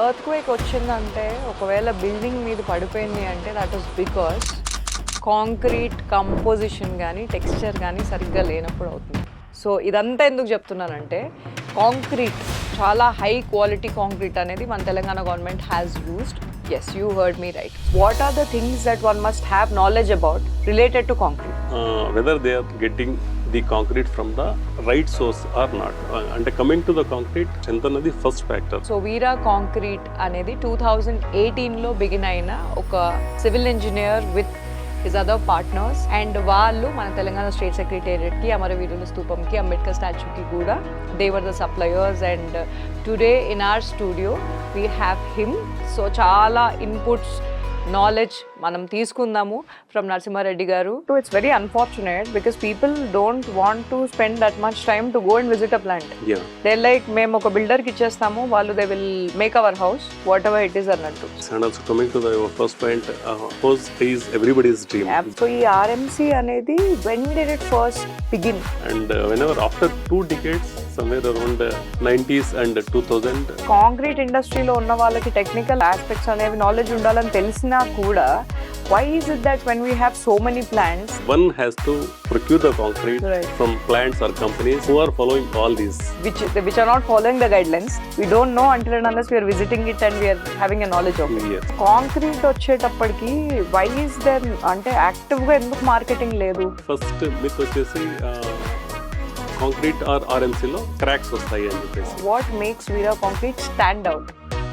Earthquake వచ్చిందంటే ఒకవేళ building మీద పడిపోయింది అంటే that was because concrete composition కానీ టెక్స్చర్ కానీ సరిగ్గా లేనప్పుడు అవుతుంది. సో ఇదంతా ఎందుకు చెప్తున్నానంటే కాంక్రీట్ చాలా హై క్వాలిటీ కాంక్రీట్ అనేది మన Telangana government has used. Yes, you heard me right. What are the things that one must have knowledge about related to concrete? Whether they are getting the concrete from the right source or not. And coming to the concrete, strength anadi first factor. So Veera Concrete అనేది 2018లో begin అయిన ఒక civil engineer with his other partners and వాళ్ళు మన Telangana state సెక్రటేరియట్కి అమరవీరుల స్తూపంకి అంబేద్కర్ స్టాచ్యూకి కూడా they were the suppliers and today in our studio we have him. So చాలా inputs knowledge మనం తీసుకుందాము ఫ్రమ్ నరసింహ రెడ్డి గారు. So it's very unfortunate because people don't want to spend that much time to go and visit a plant. They like మేము ఒక బిల్డర్కి ఇచ్చేస్తాము, వాళ్ళు they will make our house whatever it is అన్నట్టు. And also coming to the first point, house is everybody's dream. So ఈ RMC అనేది when did it first begin? And whenever after 2 decades, somewhere around 90s and 2000. Concrete ఇండస్ట్రీలో ఉన్న వాళ్ళకి technical aspects అనేవి knowledge ఉండాలని తెలిసినా కూడా why is it that when we have so many plants, one has to procure the concrete from plants or companies who are following all these, which are not following the guidelines? We don't know until and unless we are visiting it and we are having a knowledge of it. Yes. Concrete వచ్చేటప్పటికి why is there అంటే active గా ఎందుకు marketing లేదు? First myth వచ్చేసి concrete are RMC లో cracks వస్తాయి అని చెప్పేసి. What makes Veera Concrete stand out?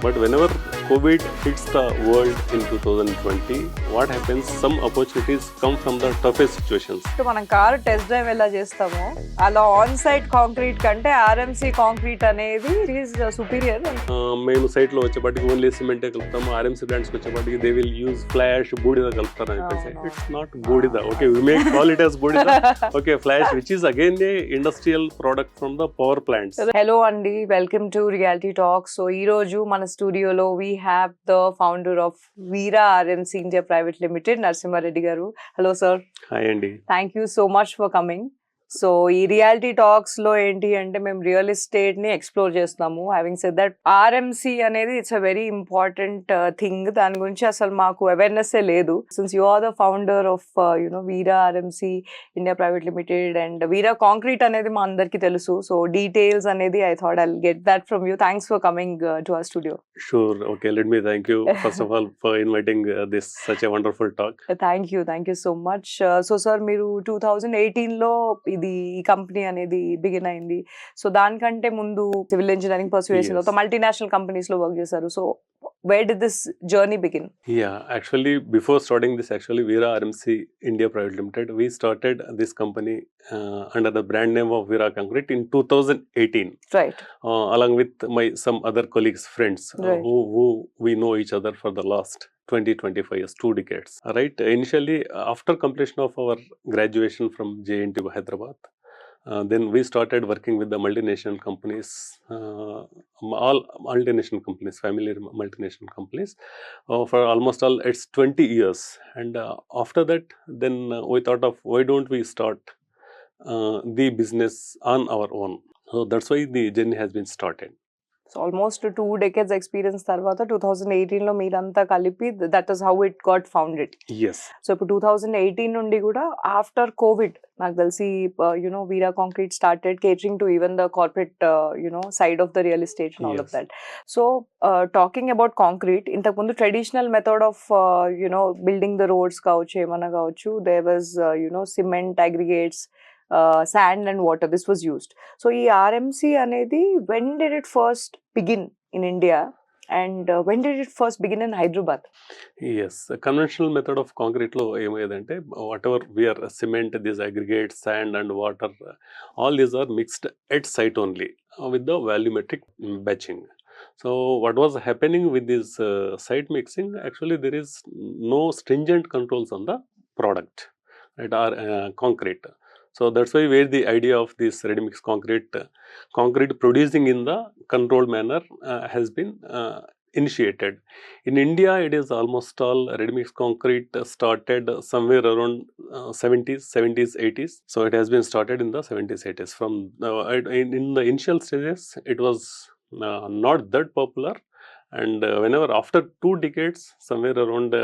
But whenever COVID hits the world in 2020, what happens? Some opportunities come from the toughest situations. So మనం car test drive ఎలా చేస్తామో అలా on site concrete కంటే RMC concrete అనేది is superior. మేము site లో వచ్చేపాటికి only సిమెంటే కలుపుతాము. ఆర్ఎంసీ బ్రాండ్స్ వచ్చేపాటికి దే విల్ యూజ్ ఫ్లాష్ బూడిద కలుపుతారు అని చెప్పేసి. ఇట్స్ నాట్ బూడిద. Okay, we make call it as బూడిద. Okay, flash which is again a industrial product from the power plants. Hello అండి, welcome to reality talk. So ఈ రోజు మన స్టూడియోలో we have the founder of Veera RMC India Private Limited, Narsimha Reddy garu. Hello sir. Hi Andy. Thank you so much for coming. So ఈ reality talks లో ఏంటి అంటే మేము real estate ని ఎక్స్ప్లోర్ చేస్తున్నాము. హ్యావింగ్ సెడ్ దట్ ఆర్ఎంసీ అనేది it's a very important thing. దాని గురించి అసలు మాకు అవేర్నెస్ లేదు. Since you are the founder of Veera RMC India private limited and Veera concrete అనేది మా అందరికి తెలుసు. సో డీటెయిల్స్ అనేది I thought I'll get that from you. Thanks for coming to our studio. Sure. Okay, let me thank you first of all for inviting this such a wonderful talk. Thank you so much. So sir మీరు 2018 లో ఈ company అనేది begin అయింది. So దానికంటే ముందు civil engineering pursue చేసిన తర్వాత multinational companies లో వర్క్ చేశారు. So where did this journey begin? Yeah, actually before starting this, Veera RMC India Private Limited, we started this company under the brand name of Veera Concrete in 2018. Right. Along with some other colleagues, friends, right. who we know each other for the last 20-25 years, 2 decades. Right. Initially, after completion of our graduation from JNTU Hyderabad, then we started working with the multinational companies, all multinational companies, family multinational companies, for almost all it's 20 years. And after that, then we thought of why don't we start the business on our own. So that's why the journey has been started. So almost 2 decades experience తర్వాత 2018 లో మీరంతా కలిపి that is how it got founded. Yes. So ఇప్పుడు 2018 నుండి కూడా after covid నాకు తెలిసి Veera concrete started catering to even the corporate side of the real estate and all of that. So talking about concrete, ఇంతకుముందు traditional method of building the roads కావచ్చు, ఏమన్నా కావచ్చు, there was cement aggregates, sand and water, this was used. So ee RMC anedi when did it first begin in India and when did it first begin in Hyderabad? Yes, the conventional method of concrete lo emayadante whatever we are cement, these aggregates, sand and water, all these are mixed at site only with the volumetric batching. So what was happening with this site mixing, actually there is no stringent controls on the product, right, or concrete. So that's why where the idea of this ready mix concrete producing in the controlled manner has been initiated. In India, it is almost all ready mix concrete started somewhere around 70s, 80s. So it has been started in the 70s, 80s. From in the initial stages, it was not that popular. And whenever after 2 decades, somewhere around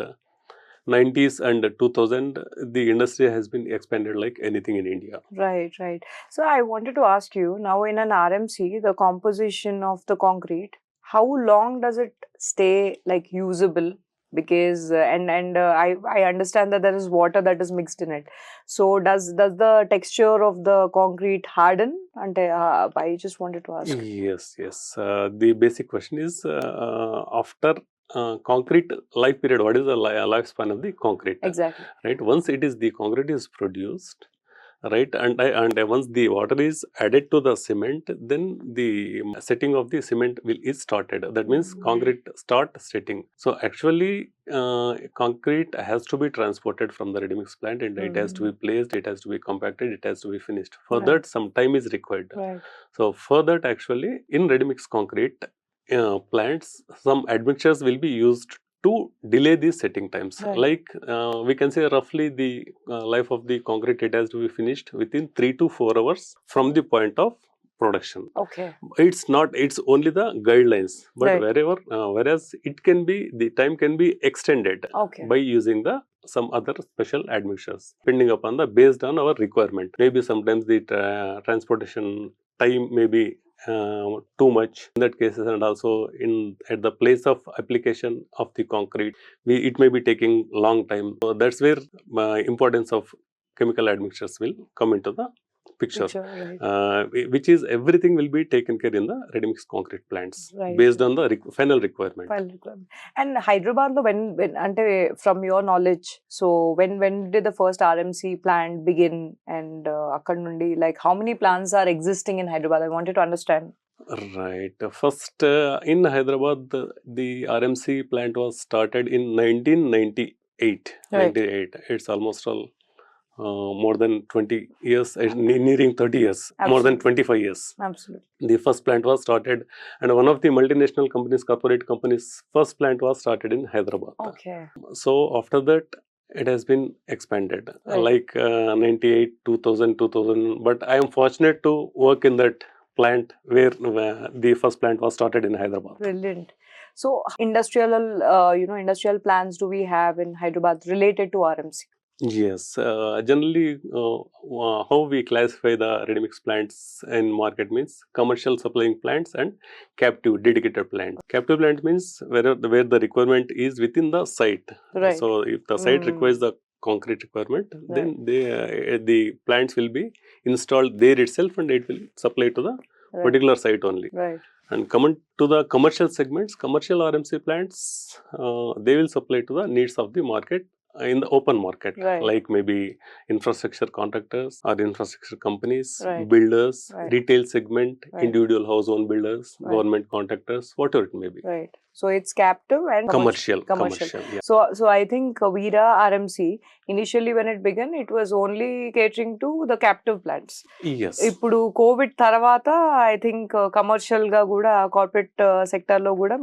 90s and 2000, the industry has been expanded like anything in India. Right, right. So I wanted to ask you, now in an RMC, the composition of the concrete, how long does it stay like usable? Because I understand that there is water that is mixed in it. So does the texture of the concrete harden? And I just wanted to ask. Yes, yes. The basic question is after concrete life period, what is the lifespan of the concrete? Exactly. Right. Once the concrete is produced, right, and once the water is added to the cement, then the setting of the cement is started. That means concrete start setting. So actually, concrete has to be transported from the ready mix plant, and it has to be placed, it has to be compacted, it has to be finished. For that, some time is required. Right. So for that, actually, in ready mix concrete plants, some admixtures will be used to delay the setting times. Right. Like we can say roughly the life of the concrete, it has to be finished within 3 to 4 hours from the point of production. Okay. It's only the guidelines, but Right. whereas it can be, the time can be extended Okay. by using some other special admixtures, depending upon based on our requirement. Maybe sometimes the transportation time may be too much in that cases, and also at the place of application of the concrete, it may be taking long time. So that's where importance of chemical admixtures will come into the picture. Right. Which is everything will be taken care in the ready mix concrete plants, Right. based on the final requirement. And Hyderabad, when from your knowledge, so when did the first RMC plant begin, and akkad nundi, like how many plants are existing in Hyderabad? I wanted to understand. Right. First, in Hyderabad, the RMC plant was started in 1998. Right. 98. It's almost all more than 20 years, nearing 30 years, Absolutely. more than 25 years. Absolutely. The first plant was started, and one of the multinational companies, corporate companies, first plant was started in Hyderabad. Okay. So after that, it has been expanded, Right. like 98, 2000. But I am fortunate to work in that plant where the first plant was started in Hyderabad. Brilliant. So industrial plants do we have in Hyderabad related to RMC? Yes, generally how we classify the ready mix plants in market means commercial supplying plants and captive dedicated plants. Captive plant means where the requirement is within the site. Right. So if the site requires the concrete requirement, then the plants will be installed there itself, and it will supply to the particular site only. Right. And coming to the commercial segments, commercial RMC plants, they will supply to the needs of the market in the open market, like maybe infrastructure contractors or infrastructure companies, builders, retail segment, individual house own builders, government contractors, whatever it may be. Right. So it's captive and commercial. Yeah. So I think Veera RMC, initially when it began, it was only catering to the captive plants. Yes. Ippudu COVID tarvata, I think commercial ga kuda, corporate sector lo kuda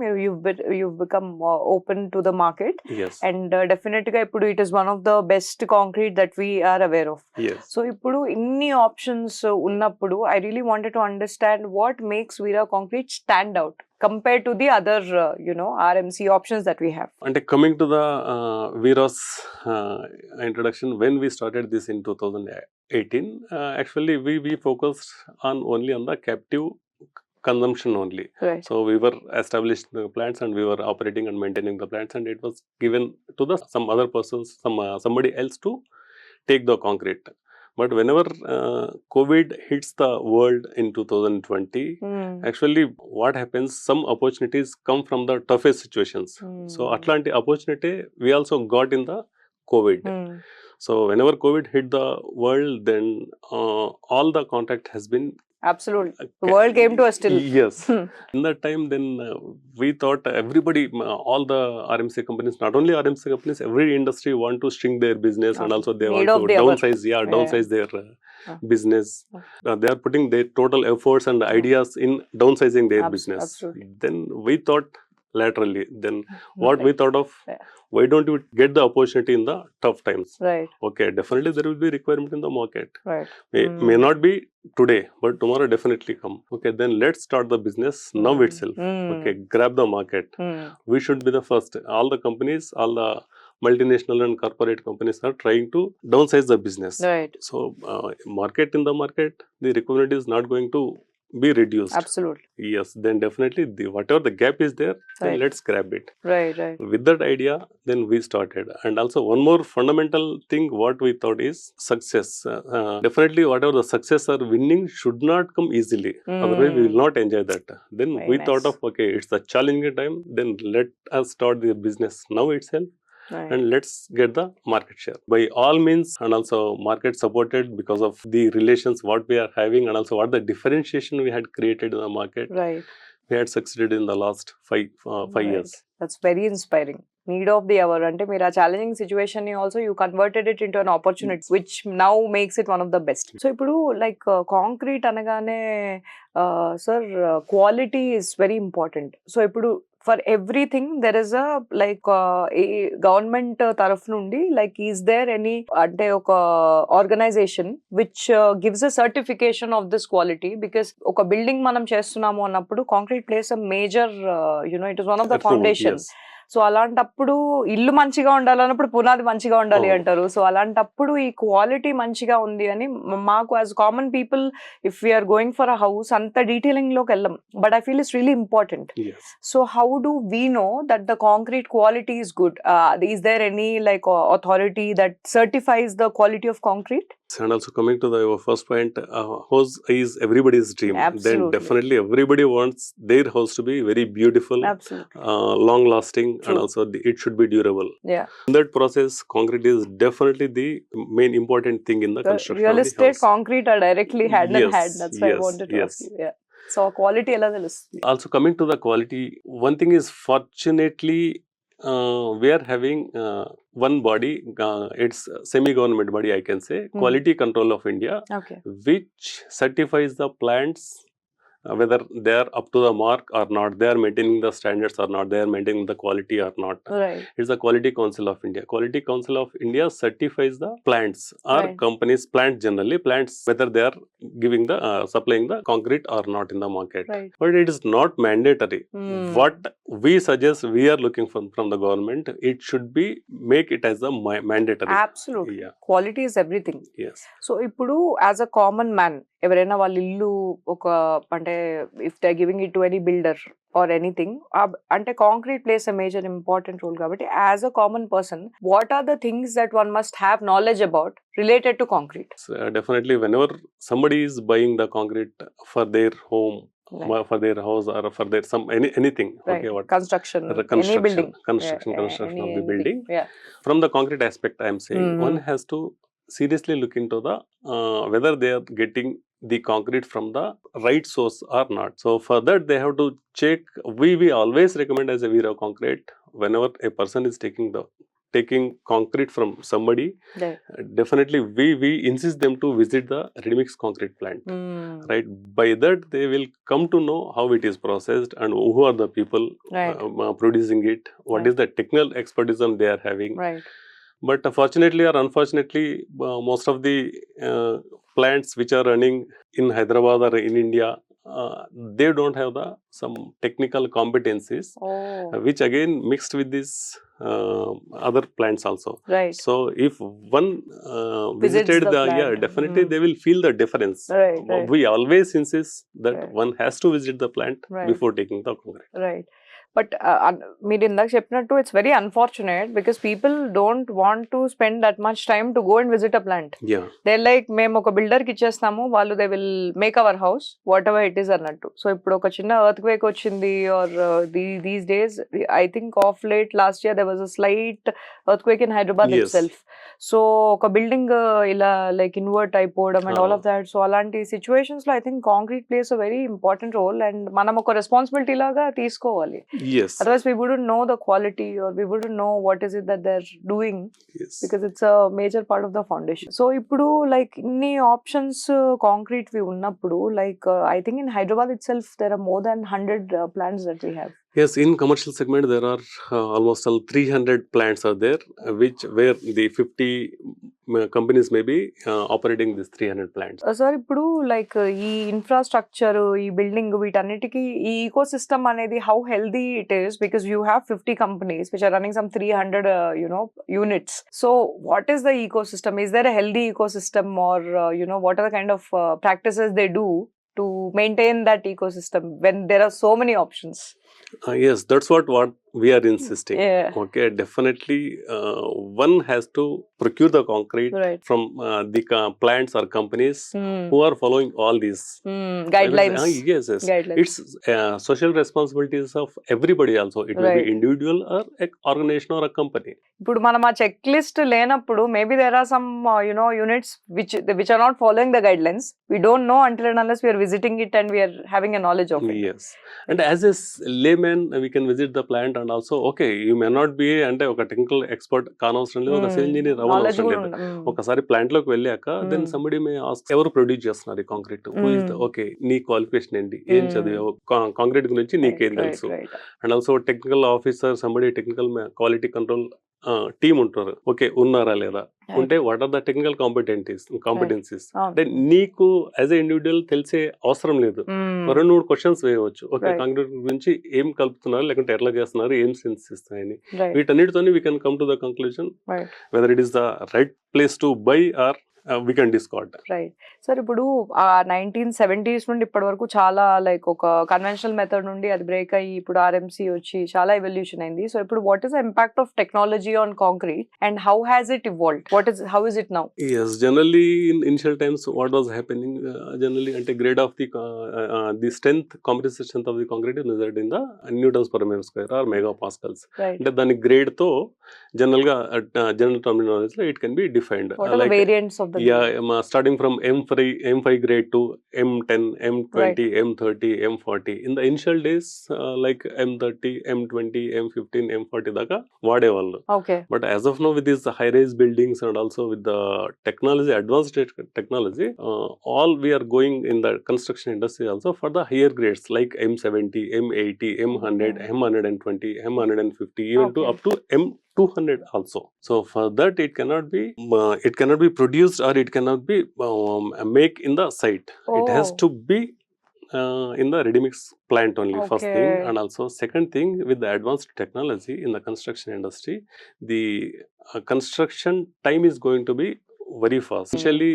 you've become open to the market. Yes. And definitely ippudu it is one of the best concrete that we are aware of. Yes. So ippudu inni options unnappudu, I really wanted to understand what makes Veera concrete stand out compared to the other RMC options that we have. And coming to the Veera's introduction, when we started this in 2018, actually we focused only on the captive consumption only. Right. So we were established the plants, and we were operating and maintaining the plants, and it was given to some other persons, somebody else to take the concrete. But whenever COVID hits the world in 2020, actually what happens, some opportunities come from the toughest situations. So Atlantic opportunity we also got in the COVID. So whenever COVID hit the world, then all the contract has been absolutely. The world came to us still. Yes. In that time, then we thought everybody, all the RMC companies, not only RMC companies, every industry want to shrink their business, and also they want to downsize their business. They are putting their total efforts and ideas in downsizing their business. Absolutely. Then we thought, laterally. Then what we Right. thought of, Yeah. why don't you get the opportunity in the tough times? Right. Okay, definitely there will be requirement in the market. Right. May not be today, but tomorrow definitely come. Okay, then let's start the business now itself. Okay, grab the market. We should be the first. All the companies, all the multinational and corporate companies are trying to downsize the business. Right. So market, in the market, the requirement is not going to be reduced. Absolutely. Yes, then definitely whatever the gap is there, then Right. let's grab it. Right. Right. With that idea, then we started. And also one more fundamental thing what we thought is success. Definitely whatever the success or winning should not come easily. Otherwise we will not enjoy that. Then Very we nice. thought of, okay, it's a challenging time, then let us start the business now itself. Right. And let's get the market share by all means, and also market supported because of the relations what we are having, and also what the differentiation we had created in the market. Right. We had succeeded in the last five Right. years. That's very inspiring. Need of the hour. అంటే మీరు ఆ challenging situation ని also you converted it into an opportunity which now makes it one of the best. So ఇప్పుడు like concrete అనగానే sir quality is very important. So ఇప్పుడు for everything there is a like government తరఫు నుండి like is there any అంటే ఒక organization which gives a certification of this quality? Because ఒక building మనం చేస్తున్నాము అన్నప్పుడు concrete plays a major you know it is one of the foundation. So అలాంటప్పుడు ఇల్లు మంచిగా ఉండాలన్నప్పుడు పునాది మంచిగా ఉండాలి అంటారు. సో అలాంటప్పుడు ఈ క్వాలిటీ మంచిగా ఉంది అని మాకు as common people if we're going for a house అంత డీటెయిలింగ్ లోకి వెళ్ళం, but I feel it's really important. So how do we know that the concrete quality is good? Is there any like authority that certifies the quality of concrete? And also coming to the first point, house is everybody's dream. Absolutely. Then definitely everybody wants their house to be very beautiful, long lasting. True. And also it should be durable. Yeah. In that process, concrete is definitely the main important thing in the construction real of the estate, house. Concrete are directly hand in hand. That's why I wanted to ask you. Yeah. So quality ela telustundi. Also coming to the quality, one thing is fortunately we are having one body, it's semi-government body, I can say, Quality Control of India, Okay. which certifies the plants whether they are up to the mark or not, they are maintaining the standards or not, they are maintaining the quality or not. Right. It's the Quality Council of India. Quality Council of India certifies the plants or Right. companies, plants generally, plants whether they are giving the supplying the concrete or not in the market. Right. But it is not mandatory. What we suggest, we are looking from the government, it should be make it as a mandatory. Absolutely. Yeah. Quality is everything. Yes. So ఇప్పుడు as a common man ఎవరైనా వాళ్ళ ఇల్లు ఒక అంటే if they giving it to any builder or anything, అంటే concrete plays a major important role కాబట్టి as a common person what are the things that one must have knowledge about related to concrete? Definitely whenever somebody is buying the concrete for their home, for their house or for their anything, right. Okay, what construction any building, construction of the building, yeah. From the concrete aspect I am saying, one has to seriously look into the whether they are getting the concrete from the right source or not. So for that they have to check. We always recommend as a Veera concrete, whenever a person is taking concrete from somebody, right. Definitely we insist them to visit the ready-mix concrete plant. Right, by that they will come to know how it is processed and who are the people, right. Producing it, what right. is the technical expertise they are having. Right. But fortunately or unfortunately, most of the plants which are running in Hyderabad or in India, they don't have some technical competencies, which again mixed with this other plants also. Right. So if one visited the plant, definitely they will feel the difference. Right, right. We always insist that right. one has to visit the plant, right. before taking the concrete. Right. But మీరు ఇందాక చెప్పినట్టు it's very unfortunate because people don't want to spend that much time to go and visit a plant. They like మేము ఒక బిల్డర్కి ఇచ్చేస్తాము, వాళ్ళు they will make our house whatever it is అన్నట్టు. So ఇప్పుడు ఒక చిన్న ఎర్త్ క్వేక్ వచ్చింది or these days I think of late last year there was a slight earthquake in Hyderabad itself. So ఒక building ఇలా like invert అయిపోవడం and all of that. So అలాంటి situations లో I think concrete plays a very important role and మనం ఒక responsibility లాగా తీసుకోవాలి. Yes. Otherwise, we wouldn't know the quality or we wouldn't know what is it that they're doing. Yes. Because it's a major part of the foundation. So, ippudu like inni options concrete vi unnappudu like I think in Hyderabad itself there are more than 100 plants that we have. Yes, in commercial segment there are almost 300 plants are there, where the 50 companies may be operating these 300 plants. Sir ఇప్పుడు like ఈ infrastructure, ఈ building, వీటన్నిటికీ ఈ ecosystem అనేది how healthy it is, because you have 50 companies which are running some 300 units. So what is the ecosystem? Is there a healthy ecosystem, or what are the kind of practices they do to maintain that ecosystem when there are so many options? Yes, that's what we are insisting. Yeah. Okay, definitely one has to procure the concrete Right. from the plants or companies who are following all these Guidelines. Yes, yes. Guidelines. It's social responsibilities of everybody also. It may be Right. individual or an organization or a company. ఇప్పుడు మనం ఆ check list లేనప్పుడు maybe there are some units which are not following the guidelines. We don't know until and unless we are visiting it and we are having a knowledge of it. Yes, and as a layman we can visit the plant and also okay, you may not be అంటే ఒక technical expert కానవసరం లేదు, ఒక civil engineer అవ్వనవసరం లేదు. ఒకసారి plant లోకి వెళ్ళాక then somebody may ask ఎవరు ప్రొడ్యూస్ చేస్తున్నారు ఈ concrete, who is the, okay నీ క్వాలిఫికేషన్ ఏంటి, ఏం చదివావు, కాంక్రీట్ గురించి నీకేం తెలుసు, and also technical officer somebody technical quality control team ఉంటారు, ఓకే ఉన్నారా లేదా, ఉంటే what are the technical competencies అంటే నీకు యాజ్ ఎ ఇండివిజువల్ తెలిసే అవసరం లేదు. 2-3 క్వశ్చన్స్ వేయవచ్చు, ఓకే కాంక్రీట్ గురించి ఏం కలుపుతున్నారు, లేకుంటే ఎట్లా చేస్తున్నారు, ఏం సెన్స్ ఇస్తాయని. వీటన్నిటితో we can come to the conclusion whether it is the right place to buy or we can discard. Right sir. ఇప్పుడు 1970s నుండి ఇప్పటి వరకు చాలా లైక్ ఒక కన్వెన్షనల్ మెథడ్ నుండి అది బ్రేక్ అయ్యి ఇప్పుడు ఆర్ఎంసీ వచ్చి చాలా ఎవల్యూషన్ అయింది. సో ఇప్పుడు what is the impact of technology on concrete and how has it evolved? How is it now? Yes, generally in initial times what was happening, generally ante grade of the strength, compressive strength of the concrete is measured in the newtons per meter square or megapascals. Right. Ante dani grade తో general ga general terminology lo it can be defined. What are the variants of the starting from M5 grade to M10, M20, Right. M30, M40. In the initial days like M30, M20, M15, M40 daga vadevallu. Okay. But as of now with these high rise buildings and also with the technology, advanced technology, all we are going in the construction industry also for the higher grades like M70, M80, M100, M120, M150, even to Okay. up to M200 also. So for that it cannot be produced or it cannot be make in the site. It has Oh. to be in the ready mix plant only. First thing, Okay. and also second thing, with the advanced technology in the construction industry, the construction time is going to be very fast. Especially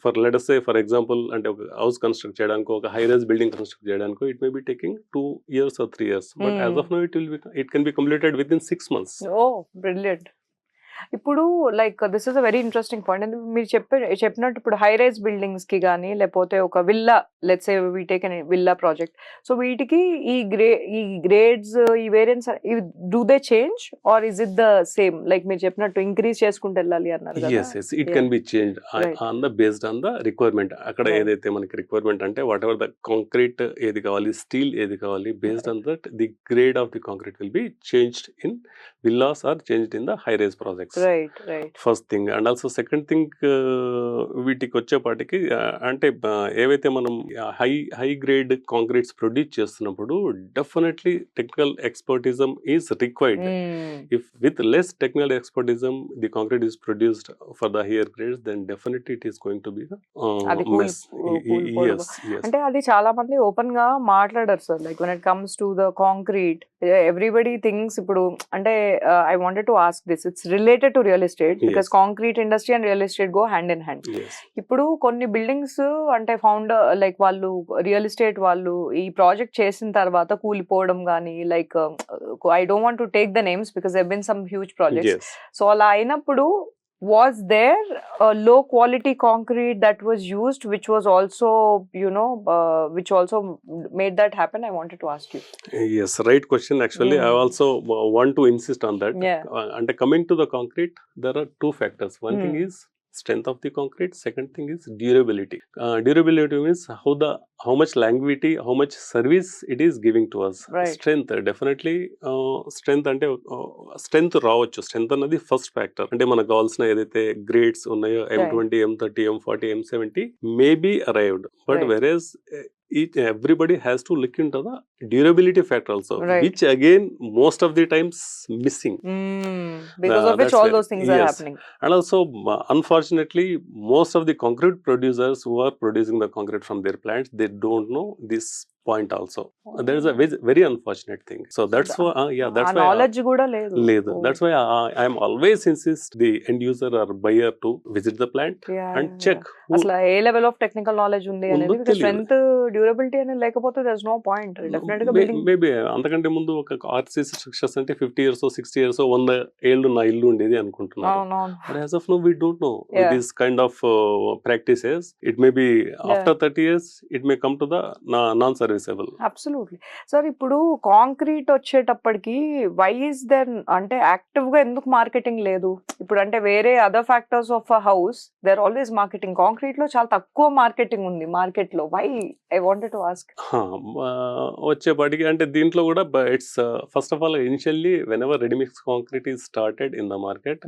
for let us say for example అంటే ఒక house construct చేయడానికి, ఒక high rise building construct చేయడానికి it may be taking 2 years or 3 years, but as of now it can be completed within 6 months. Oh, brilliant. ఇప్పుడు like this is a very interesting point. And మీరు చెప్పినట్టు ఇప్పుడు high rise buildings కి కానీ లేకపోతే ఒక villa, let's say we take an villa project, so వీటికి ఈ గ్రేడ్స్, ఈ variants do they change or is it the same? Like మీరు చెప్పినట్టు ఇంక్రీజ్ చేసుకుంటూ వెళ్ళాలి అన్నారు కదా. Yes, it can be changed based on the requirement. అక్కడ ఏదైతే మనకి రిక్వైర్మెంట్ అంటే వాట్ ఎవర్ ద కాంక్రీట్ ఏది కావాలి, స్టీల్ ఏది కావాలి, based on that the grade of the concrete will be changed in villas or changed in the high rise projects. Right. First thing, and also second thing, వీటికి వచ్చేపాటికి అంటే ఏవైతే మనం high grade concretes produce చేస్తున్నప్పుడు definitely technical expertism is required. If with less technical expertism the concrete is produced for the higher grades, then definitely it is going to be mess. అంటే అది చాలా మంది ఓపెన్ గా మాట్లాడారు sir. Like when it comes to the concrete, everybody thinks ఇప్పుడు అంటే I wanted to ask this, it's related to real estate because concrete industry and real estate go hand in hand. ఇప్పుడు కొన్ని buildings అంటే founder like వాళ్ళు real estate వాళ్ళు ఈ project చేసిన తర్వాత కూలిపోవడం కానీ, like I don't want to take the names because there have been some huge projects. So అలా అయినప్పుడు was there a low quality concrete that was used which was also which also made that happen? I wanted to ask you. Yes, right question. Actually I also want to insist on that. And coming to the concrete, there are two factors. One thing is strength of the concrete, second thing is durability. Durability means how much longevity, how much service it is giving to us. Strength, definitely strength అంటే strength రావచ్చు. Strength అన్నది first factor. అంటే మనకు కావాల్సిన ఏదైతే grades ఉన్నాయో M20, M30, M40, M70 may be arrived, but whereas everybody has to look into the durability factor also, Right. which again most of the times missing. Because of which That's all where- those things are yes. happening. And also, unfortunately, most of the concrete producers who are producing the concrete from their plants, they don't know this point also. That is a very unfortunate thing. So that's why, that's ఆ why. Knowledge కూడా లేదు. లేదు. That's why I am always insist the end user or buyer to visit the plant and check who అసలు ఏ level of technical knowledge ఉంది అనేది, ఉందో because తెలియదు. స్ట్రెంత్ డ్యూరబిలిటీ అనేది లేకపోతే there is no point definite గా బిల్డింగ్. మేబీ అంతకంటే ముందు ఒక ఆర్సిసి స్ట్రక్చర్స్ అంటే 50 years 60 years 100 ఏళ్ళు నా ఇల్లు ఉండేది అనుకుంటున్నారు. అవునవును. But as of now, we don't know. With this kind of practices, it may be after 30 years, it may come to the non-serviceable. Absolutely. Sir ఇప్పుడు కాంక్రీట్ వచ్చేటప్పటికి వై ఇస్ దెర్ అంటే active గా ఎందుకు మార్కెటింగ్ లేదు? ఇప్పుడు అంటే వేరే other factors of a house there always marketing, concrete లో చాలా తక్కువ మార్కెటింగ్ ఉంది మార్కెట్ లో. Why? I wanted to ask. వచ్చేపాటికి అంటే దీంట్లో కూడా it's first of all initially whenever ready mix concrete is started in the market,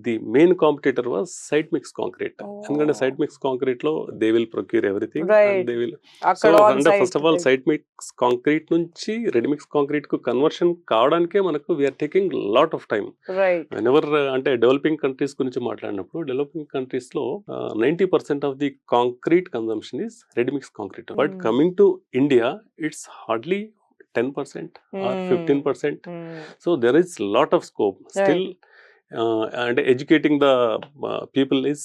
the main competitor was site mix concrete. ఎందుకంటే సైడ్ మిక్స్ కాంక్రీట్ లో they will procure everything, they will. So అంటే first of all site mix concrete నుంచి ready mix concrete కు conversion కావడానికే మనకు we're taking lot of time. Whenever అంటే developing countries గురించి మాట్లాడినప్పుడు, డెవలపింగ్ కంట్రీస్ లో 90% of the concrete consumption is ready mix concrete. But coming to India, it's hardly 10% or 15%. So there is lot of scope still, and educating the people is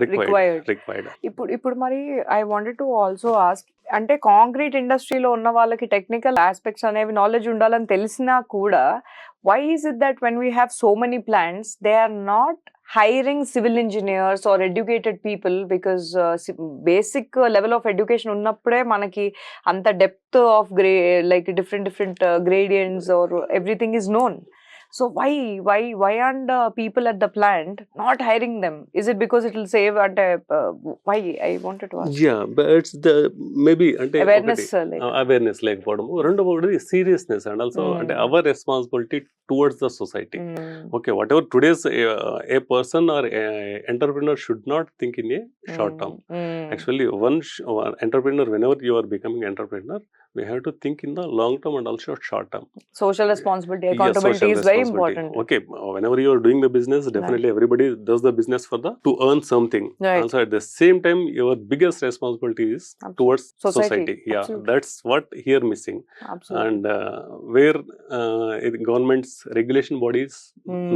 required. ఇప్పుడు మరి I wanted to also ask, అంటే concrete ఇండస్ట్రీలో ఉన్న వాళ్ళకి technical aspects అనేవి knowledge ఉండాలని తెలిసినా కూడా why is it that when we have so many plants they are not hiring civil engineers or educated people? Because basic level of education ఉన్నప్పుడే మనకి అంత depth of like different gradients or everything is known. So why aren't people at the plant not hiring them? Is it because it will save and why? I wanted to ask. Yeah, but it's the maybe awareness లేకపోవడం, రెండోది seriousness and also అంటే our responsibility towards the society. Okay, whatever today's a person or a entrepreneur should not think in a short term. Actually, one entrepreneur, whenever you are becoming entrepreneur, we have to think in the long term and also short term. Social responsibility, accountability is very important. Okay, whenever you are doing the business, definitely everybody does the business for to earn something. Also at the same time, your biggest responsibility is towards society. Yeah, absolutely. That's what here missing. Absolutely. And where government's regulation bodies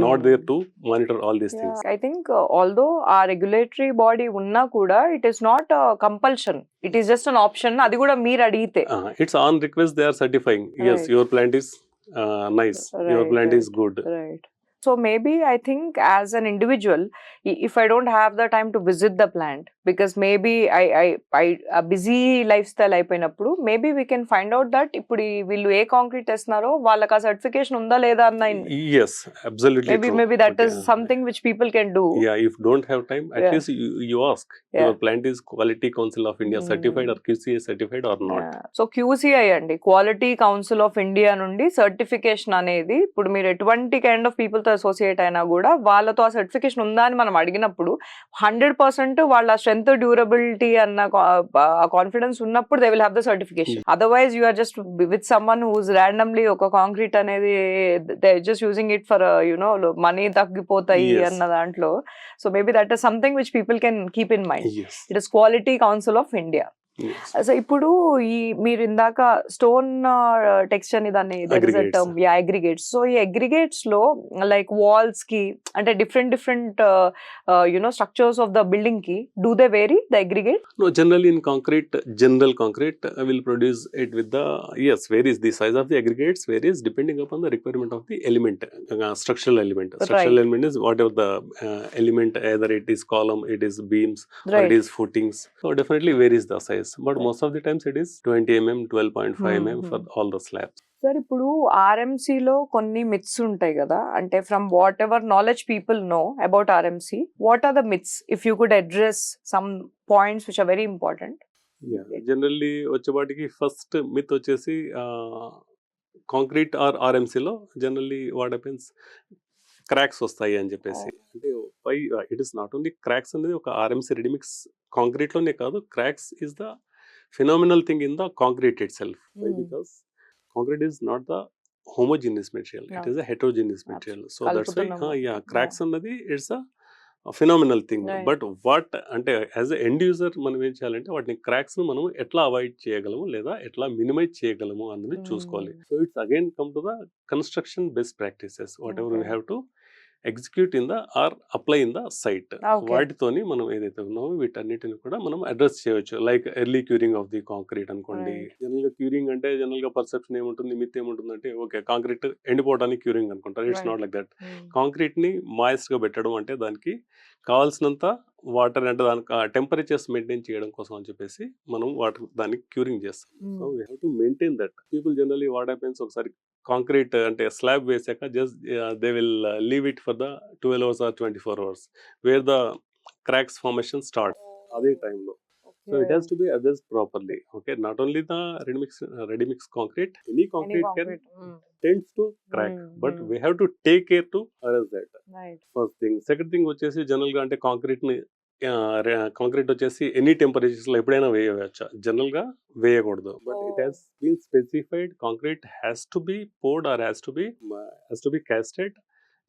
not there to monitor all these things. I think although our regulatory body unna kuda, it is not a compulsion. It is just an option. Adi kuda meer adigite. It's on request they are certifying. Yes, your plant is nice. Your plant is good. Right. So maybe I think as an individual, if I don't have the time to visit the plant, because maybe I a busy lifestyle అయిపోయినప్పుడు maybe we can find out that ఇప్పుడు వీళ్ళు ఏ concrete చేస్తున్నారో వాళ్ళకి ఆ certification ఉందా లేదా అన్న. Yes, absolutely true. Maybe that is something which people can do. Yeah, if don't have time, at least you ask. Your plant is Quality Council of India certified or QCA certified or not. So QCI అండి, Quality Council of India నుండి certification అనేది ఇప్పుడు మీరు ఎటువంటి kind of people తో associate అయినా కూడా వాళ్ళతో ఆ సర్టిఫికేషన్ ఉందా అని మనం అడిగినప్పుడు 100% వాళ్ళ స్ట్రెంత్, డ్యూరబిలిటీ అన్న కాన్ఫిడెన్స్ ఉన్నప్పుడు they will have the certification. Otherwise you are just with someone who's randomly ఒక కాంక్రీట్ అనేది they just using it for you know money తగ్గిపోతాయి అన్న దాంట్లో. So maybe that is something which people can keep in mind. It is quality council of India. So ఇప్పుడు ఈ మీరు ఇందాక stone texture ని దాన్ని అగ్రిగేట్స్. సో ఈ అగ్రిగేట్స్ లో లైక్ వాల్స్ కి అంటే different you know structures of the building కి do they vary the aggregate? No, generally in general concrete will produce it with the varies. The size of the aggregates varies depending upon the requirement of the element, structural element. Structural element is whatever the element, either it is column, it is beams, or it is footings. So definitely varies the size. But most of the times it is 20 mm, 12.5 mm for all the slabs. Sir ఇప్పుడు RMC లో కొన్ని myths ఉంటాయి కదా, అంటే from whatever knowledge people know about RMC, what are the myths if you could address some points which are very important? Generally వచ్చేపాటికి first myth వచ్చేసి concrete or ఆర్ఎంసీలో generally what happens, cracks వస్తాయి అని చెప్పేసి. అంటే it is not only cracks అనేది ఒక RMC ready mix concrete లోనే కాదు, cracks is the phenomenal thing in the concrete itself. Why? Mm. Because concrete is not the homogeneous material, No. it is a heterogeneous material. So that's why కలుపుతున్నాము. cracks అన్నది it's a phenomenal thing. Right. But what అంటే as a end user మనం ఏం చేయాలంటే వాటిని cracks ను మనం ఎట్లా avoid చేయగలము లేదా ఎట్లా మినిమైజ్ చేయగలము అన్నది చూసుకోవాలి. So it's again come to the construction best practices whatever we have to execute in the or apply in the site. Okay. వాటితోని మనం ఏదైతే ఉన్నామో వీటన్నిటిని కూడా మనం అడ్రస్ చేయవచ్చు. Like early curing of the concrete అనుకోండి. Right. జనరల్ గా క్యూరింగ్ అంటే జనరల్ గా పర్సెప్షన్ ఏముంటుంది, మిత్ ఏముంటుంది అంటే ఓకే కాంక్రీట్ ఎండిపోవడానికి క్యూరింగ్ అనుకుంటారు. It's Right. Not like that. Mm. Concrete ని మాయిస్ట్ గా పెట్టడం అంటే దానికి కావాల్సినంత వాటర్ అంటే దానికి టెంపరేచర్స్ మెయింటైన్ చేయడం కోసం అని చెప్పేసి మనం వాటర్ దానికి క్యూరింగ్ చేస్తాం. So we have to maintain that. People generally what happens ఒకసారి కాంక్రీట్ అంటే స్లాబ్ వేసాక just they will leave it for the 12 hours or 24 hours where the cracks formation start అదే టైంలో. So it has to be addressed properly. Okay, not only the ready mix concrete, any concrete can tends to crack, but we have to take care to address that. Right. First thing. Second thing వచ్చేసి general గా అంటే concrete ని concrete వచ్చేసి any temperatures లో ఎప్పుడైనా వేయవచ్చా? General గా వేయకూడదు. But it has been specified concrete has to be poured or has to be casted.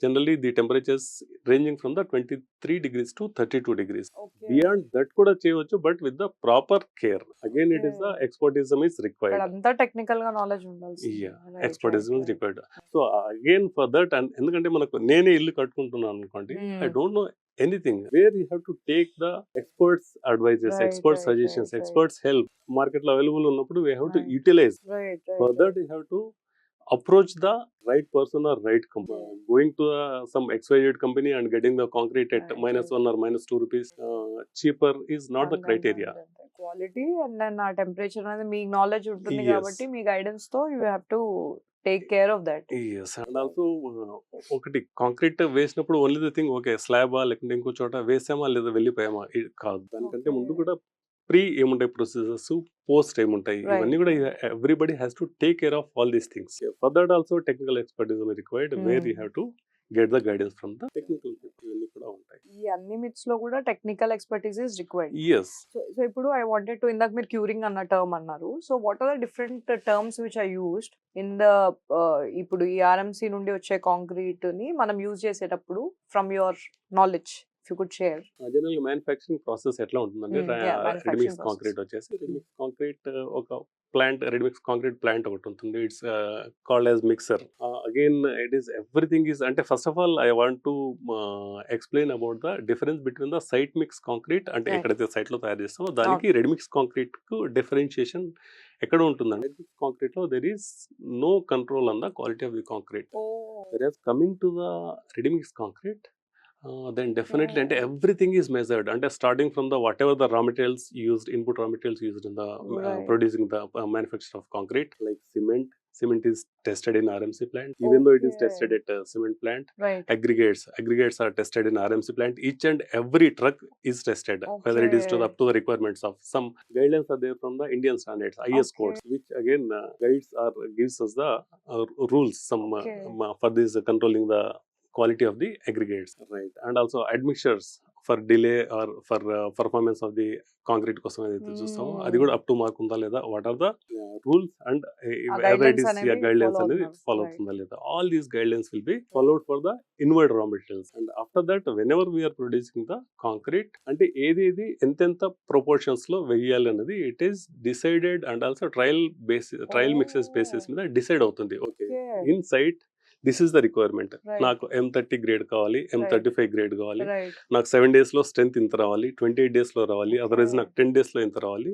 Generally the temperatures ranging from the 23 degrees to 32 degrees. Okay. Beyond that kuda cheyochu, but with the proper care. Again, it is the expertism is required. అంతా technical గా knowledge ఉండాల్సింది. Yeah, expertism is required. So again for that, and ఎందుకంటే మనకు నేనే ఇల్లు కట్టుకుంటున్నాను అనుకోండి, I don't know anything. Where you have to take the experts advices, experts suggestions, experts help. Market లో available ఉన్నప్పుడు we have to utilize. For that you have to approach the right person or right company. Going to some XYZ company and getting the concrete at -1 or -2 rupees cheaper is not the criteria. Quality and then ఆ temperature అనేది మీ knowledge ఉంటుంది కాబట్టి మీ guidance తో you have to take care of that. Yes, and also ఒకటి concrete వేసినప్పుడు only the thing okay స్లాబా లేకుంటే ఇంకో చోట వేసామా లేదా వెళ్ళిపోయామా కాదు. దానికంటే ముందు కూడా ప్రీ ఏముంటాయి ప్రొసీజర్స్, పోస్ట్ ఏముంటాయి, ఇవన్నీ కూడా everybody has to take care of all these things. For that also technical expertism required where you have to get the guidance from the technical people. ఇవన్నీ కూడా ఉంటాయి. ఈ అన్ని మిత్స్ లో కూడా technical expertise is required. yes. So ఇప్పుడు I wanted to ఇందాక మీరు క్యూరింగ్ అన్న టర్మ్ అన్నారు. So what are the different terms which are used in the ఇప్పుడు ఈ ఆర్ఎంసీ నుండి వచ్చే కాంక్రీట్ ని మనం యూజ్ చేసేటప్పుడు from your knowledge if you could share. General గా మ్యానుఫ్యాక్చరింగ్ ప్రాసెస్ ఎట్లా ఉంటుందంటే రెడీమిక్స్ కాంక్రీట్ వచ్చేసి రెడీమిక్స్ కాంక్రీట్ ఒక ప్లాంట్ రెడీమిక్స్ కాంక్రీట్ ప్లాంట్ ఒకటి ఉంటుంది. It's called as mixer. Again it is everything is అంటే first of all I want to explain about the difference between the site mix concrete అంటే ఎక్కడైతే site లో తయారు చేస్తామో దానికి రెడీమిక్స్ కాంక్రీట్ కు డిఫరెన్షియేషన్ ఎక్కడ ఉంటుందండి. రెడీమిక్స్ కాంక్రీట్ లో there is no control on the quality of the concrete. Where coming to the ready mix concrete then definitely and everything is measured and starting from the whatever the raw materials used, input raw materials used in the producing the manufacture of concrete, like cement is tested in RMC plant, even though it is tested at cement plant. Aggregates are tested in RMC plant. Each and every truck is tested, whether it is up to the requirements of some guidelines are there from the Indian standards, IS codes, which again gives us the rules some for this controlling the quality of the aggregates, right? And also admixtures for delay or for performance of the concrete కోసం ఏదైతే చూస్తామో అది కూడా up to mark ఉందా లేదా, what are the rules and guidelines అనేది follow అవుతుందా లేదా, all these guidelines will be followed for the inward raw materials. And after that whenever we're producing the concrete అంటే ఏది ఎంతెంత ప్రొపోర్షన్స్ లో వేయాలి అన్నది it is decided and also trial mixes basis మీద డిసైడ్ అవుతుంది. Okay in site this is the requirement. నాకు M30 grade కావాలి, M35 గ్రేడ్ కావాలి, నాకు 7 days లో స్ట్రెంత్ ఇంత రావాలి, 28 days లో రావాలి, అదర్వైజ్ నాకు 10 days లో ఇంత రావాలి.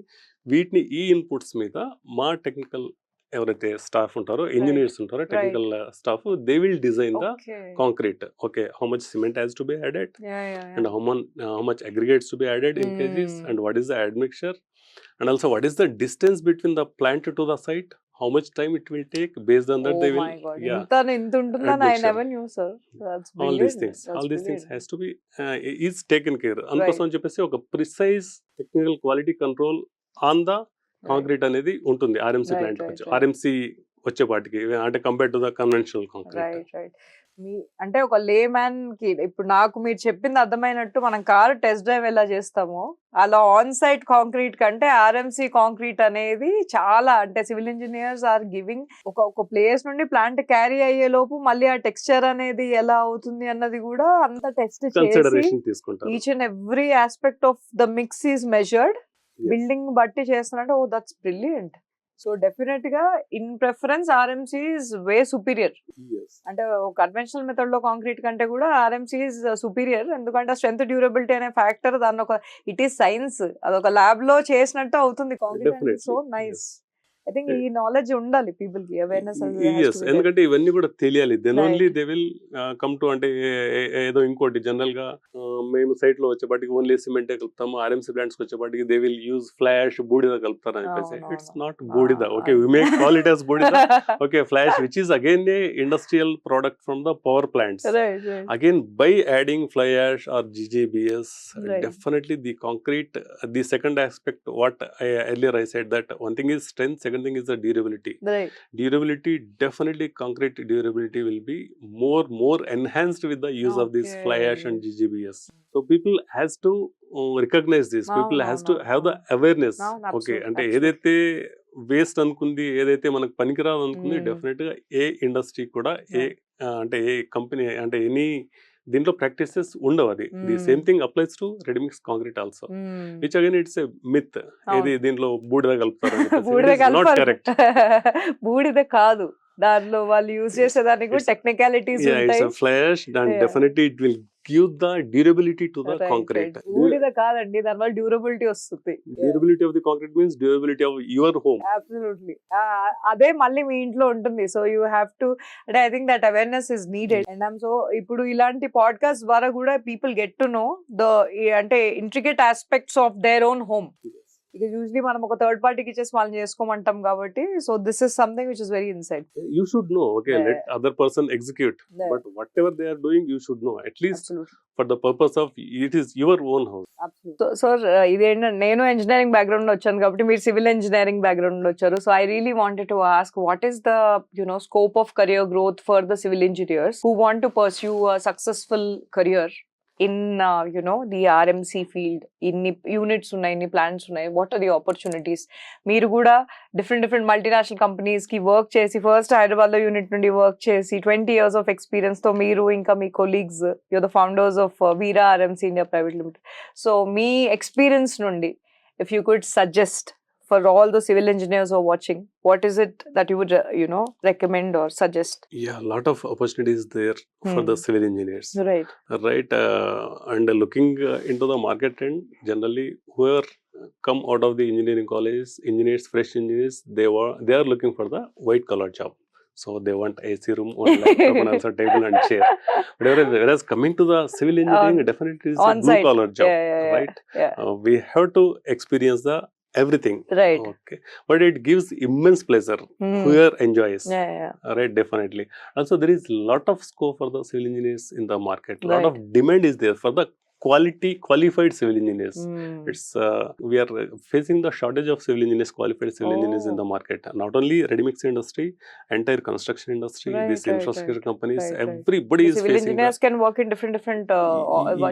వీటిని ఈ ఇన్పుట్స్ మీద మా టెక్నికల్ ఎవరైతే స్టాఫ్ ఉంటారో, ఇంజనీర్స్ ఉంటారో, technical staff they will design the concrete. Okay how much cement has to be added and how much aggregates to be added in kgs and what is the admixture and also what is the distance between the plant to the site, how much time it will take, based on that they will ఇంత ఉంటుందని I never knew, sir. That's brilliant. all these things has to be is taken care. అందుకోసం అని చెప్పేసి ఒక precise technical quality control on the concrete అనేది ఉంటుంది RMC plant. RMC వచ్చేపాటికి, అంటే compare to the conventional concrete. Right right. మీ అంటే ఒక లేమ్యాన్ కి ఇప్పుడు నాకు మీరు చెప్పింది అర్థమైనట్టు, మనం కార్ టెస్ట్ డ్రైవ్ ఎలా చేస్తామో అలా ఆన్ సైట్ కాంక్రీట్ కంటే ఆర్ఎంసీ కాంక్రీట్ అనేది చాలా, అంటే సివిల్ ఇంజనీర్స్ ఆర్ గివింగ్ ఒక ప్లేస్ నుండి ప్లాంట్ క్యారీ అయ్యే లోపు మళ్ళీ ఆ టెక్స్చర్ అనేది ఎలా అవుతుంది అన్నది కూడా అంత టెస్ట్ చేసి కన్సిడరేషన్ తీసుకుంటారు. Each and every aspect of the mix is measured. Building బట్టి చేస్తున్నట్టు, oh that's brilliant. So definite గా in preference RMC is way superior. అంటే కన్వెన్షనల్ మెథడ్ లో కాంక్రీట్ కంటే కూడా ఆర్ఎంసీ ఇస్ సుపీరియర్. ఎందుకంటే స్ట్రెంత్ డ్యూరబిలిటీ అనే ఫ్యాక్టర్, దాన్ని ఒక ఇట్ ఈస్ సైన్స్, అదొక ల్యాబ్ లో చేసినట్టు అవుతుంది concrete. So nice. I think ఈ నాలెడ్జ్ ఉండాలి పీపుల్ కి, అవేర్నెస్. ఎందుకంటే ఇవన్నీ కూడా తెలియాలి. Then only they will come to, అంటే ఏదో ఇంకోటి జనరల్ గా మేము సైట్ లో వచ్చేపాటికి ఓన్లీ సిమెంట్ కలుపుతాము, ఆర్ఎంసీ ప్లాంట్స్ వచ్చేపాటికి దే విల్ యూజ్ ఫ్లాష్ బూడిద కలుపుతారు అని చెప్పేసి. ఇట్స్ నాట్ బూడిద. Okay, we make call it as బూడిద. Okay, flash which is again a industrial product from the power plants. Again, by adding fly ash or GGBS, definitely the concrete, the second aspect what earlier I said, that one thing is strength, second thing is the durability. Durability, definitely concrete durability will be more enhanced with the use of this fly ash and GGBS. So people has to recognize this. People has to have the awareness. Okay, అంటే ఏదైతే waste అనుకుంది, ఏదైతే మనకు పనికిరాదు అనుకుంది, definite గా ఏ industry కూడా అంటే ఏ కంపెనీ అంటే ఎనీ దీంట్లో ప్రాక్టీసెస్ ఉండవు. అది the same thing applies to ready mix concrete also, which again it's a myth. ఏది దీంట్లో బూడిద కలుపుతారు, నాట్ కరెక్ట్. బూడిద కాదు, దానిలో వాళ్ళు యూజ్ చేసేదానికి కూడా టెక్నికాలిటీస్ ఉంటాయి. Flash and definitely it will give the durability to the concrete. బూడిద కాదండి, దాని వల్ల డ్యూరబిలిటీ వస్తుంది. Durability of the concrete means durability of your home. Absolutely. అదే మళ్ళీ మీ ఇంట్లో ఉంటుంది. సో యూ హ్యావ్ టు, అంటే I think that awareness is needed. And I'm so, ఇప్పుడు ఇలాంటి పాడ్కాస్ట్ ద్వారా కూడా people get to know the అంటే intricate aspects of their own home. ఇక యూజువల్లీ మనం ఒక థర్డ్ పార్టీకి ఇచ్చేసి వాళ్ళని చేసుకోమంటాం కాబట్టి, so this is something which is very inside. You should know, okay, let other person execute, but whatever they are doing you should know, at least for the purpose of it is your own house. So ఇదేంటంటే, నేను engineering background లో వచ్చాను కాబట్టి మీరు civil engineering background లో వచ్చారు. So I really wanted to ask, what is the scope of career growth for the civil engineers who want to pursue a successful career in the RMC field? Inni units unnai, inni plants unnai, what are the opportunities? Meeru kuda different multinational companies ki work chesi, first Hyderabad lo unit nundi work chesi 20 years of experience tho meeru inka mee colleagues, you're the founders of Veera RMC India Private Limited. So me experience nundi, if you could suggest for all the civil engineers who are watching, what is it that you would recommend or suggest? Yeah, a lot of opportunities there for the civil engineers, right and looking into the market trend, generally whoever come out of the engineering college, engineers, fresh engineers, they are looking for the white collar job. So they want AC room, one laptop and also table and chair. Whereas coming to the civil engineering, definitely is a blue collar job, right? We have to experience the everything, right? Okay, but it gives immense pleasure. Whoever enjoys, right? Definitely. Also, there is lot of scope for the civil engineers in the market. Lot of demand is there for the qualified civil engineers. It's we are facing the shortage of civil engineers, qualified civil engineers in the market. Not only ready mix industry, entire construction industry, these infrastructure companies, everybody is civil facing. Engineers can work in different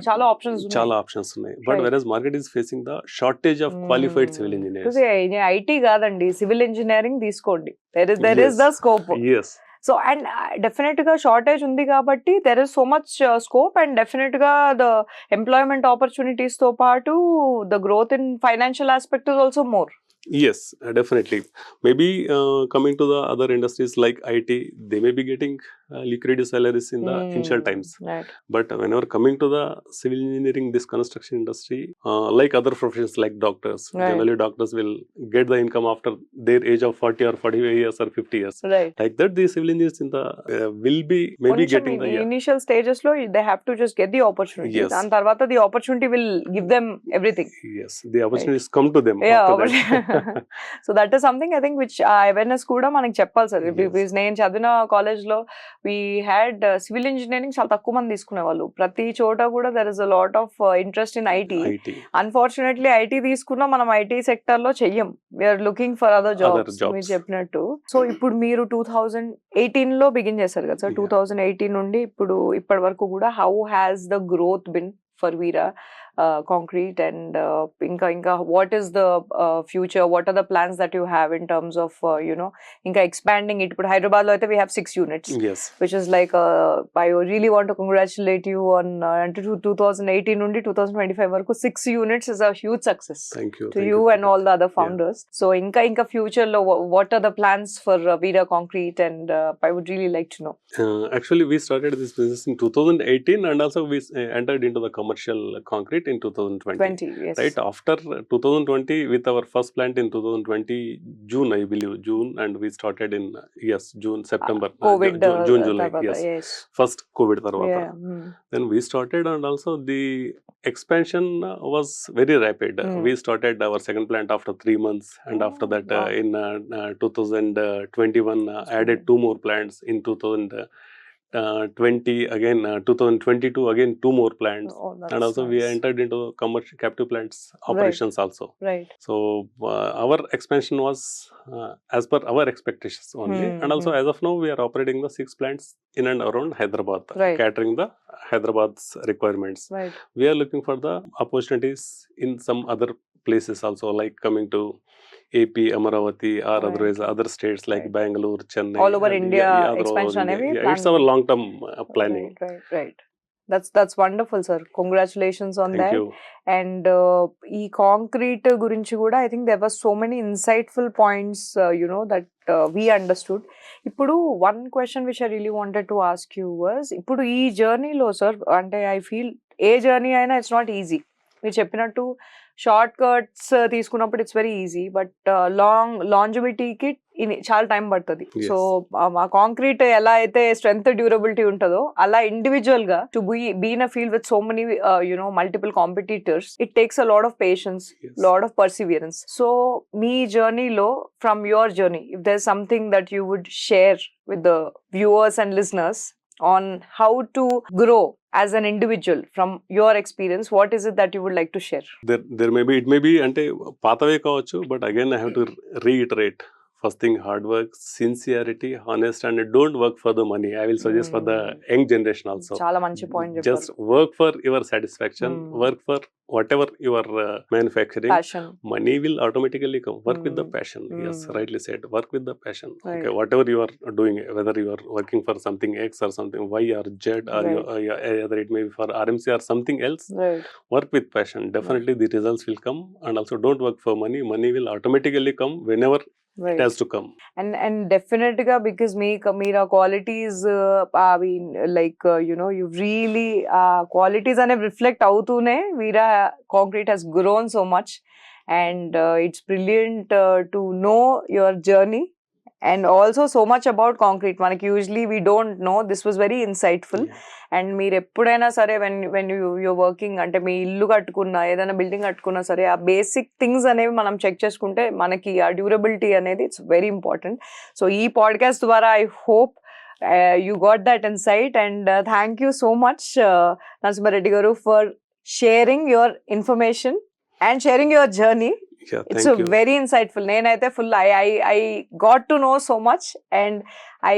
chala options unnai. Chala options unnai, but whereas market is facing the shortage of qualified civil engineers. Because IT కాదండి, civil engineering తీసుకోండి. There is the scope. Yes. So and definite గా shortage ఉంది కాబట్టి there is so much scope, and definite గా the employment opportunities తో పాటు the growth in financial aspect is also more. Yes, definitely. Maybe coming to the other industries like IT, they may be getting lucrative salaries in the initial times. Right. But whenever coming to the civil engineering, this construction industry, like other professions like doctors, generally doctors will get the income after their age of 40 or 45 years or 50 years. Right. Like that, the civil engineers in the will be maybe getting the initial stages lo they have to just get the opportunity. And tarvata the opportunity will give them everything. Yes, the opportunities come to them after that. So that is something I think which awareness kuda manaki cheppali sir. Because నేను చదివిన college లో we had civil engineering చాలా తక్కువ మంది తీసుకునేవాళ్ళు. ప్రతి చోట కూడా there is a lot of interest in IT. Unfortunately IT తీసుకున్నా మనం IT సెక్టర్ లో చెయ్యం. We are looking for other jobs. మీరు చెప్పినట్టు. సో ఇప్పుడు మీరు 2018 లో బిగిన్ చేశారు కదా సార్. 2018 నుండి ఇప్పటి వరకు కూడా how has the growth been for Veera Concrete, and inka what is the future, what are the plans that you have in terms of inka expanding it? But Hyderabad lo aithe we have 6 units, yes, which is like I really want to congratulate you on until 2018 nundi 2025 varaku 6 units is a huge success. Thank you to you and all the other founders. So inka future lo what are the plans for Veera Concrete, and I would really like to know. Actually we started this business in 2018, and also we entered into the commercial concrete in 2020. Yes. Right after 2020, with our first plant in 2020 June, I believe June, and we started in June, September, COVID, June, July, yes. First COVID tarvata. Yeah. Then we started, and also the expansion was very rapid. We started our second plant after 3 months, and after that in 2021 added 2 more plants. In 2020 again, 2022 again 2 more plants, and also nice. We entered into commercial captive plants operations also. Right. So our expansion was as per our expectations only, and also as of now we are operating the 6 plants in and around Hyderabad, catering the Hyderabad's requirements. Right. We are looking for the opportunities in some other places also, like coming to AP, Amaravati, or otherwise other states like Bangalore, Chennai, all over India. Expansion it's our long term planning. Right. That's wonderful, sir. Congratulations on that. Thank you. And ee concrete gurinchi kuda I think there were so many insightful points that we understood. Ippudu one question which I really wanted to ask you was, ippudu ee journey lo sir, ante I feel a journey aina it's not easy. మీరు చెప్పినట్టు short cuts తీసుకున్నప్పుడు it's very easy, but లాంజివిటీకి చాలా time పడుతుంది. So ఆ concrete ఎలా అయితే strength durability ఉంటుందో అలా ఇండివిజువల్ గా to be in a field with so many multiple competitors, it takes a lot of patience, lot of perseverance. So మీ జర్నీలో, from your journey, if there is something that you would share with the viewers and listeners on how to grow as an individual from your experience, what is it that you would like to share? There may be, it may be ante paatave kavachu, but again I have to reiterate. First thing, hard work, sincerity, honest, and don't work for the money. I will suggest for the young generation also. Chala manchi point. Just work for your satisfaction. Work for whatever you are manufacturing. Passion. Money will automatically come. Work with the passion. Yes, rightly said. Work with the passion. Right. Okay, whatever you are doing, whether you are working for something X or something Y or Z, or either it may be for RMC or something else. Right. Work with passion. Definitely the results will come. And also don't work for money. Money will automatically come whenever it has to come. And definitely because meera qualities you really qualities ane reflect avutune Veera Concrete has grown so much, and it's brilliant to know your journey and also so much about concrete. Manaki usually we don't know. This was very insightful. And మీరు ఎప్పుడైనా సరే when you're working, అంటే మీ ఇల్లు కట్టుకున్నా ఏదైనా building కట్టుకున్నా సరే, ఆ బేసిక్ థింగ్స్ అనేవి మనం చెక్ చేసుకుంటే మనకి ఆ డ్యూరబిలిటీ అనేది ఇట్స్ వెరీ ఇంపార్టెంట్. సో ఈ పాడ్కాస్ట్ ద్వారా I hope you got that insight, and thank you so much Narsimha Reddy garu for sharing your information and sharing your journey. It's very insightful. Nenaithe full I got to know so much, and I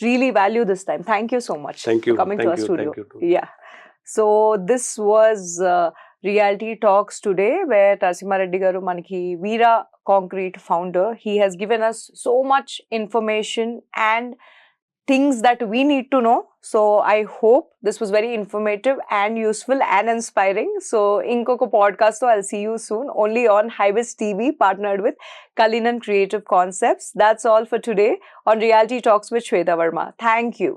really value this time. Thank you so much for coming to our studio. Yeah. So this was Reality Talks today, where Narsimha Reddy garu manaki Veera Concrete founder. He has given us so much information and things that we need to know. So I hope this was very informative and useful and inspiring. So inkoka podcast so I'll see you soon, only on HYBIZTV, partnered with Kalinan Creative Concepts. That's all for today on Reality Talks with Shweta Verma. Thank you.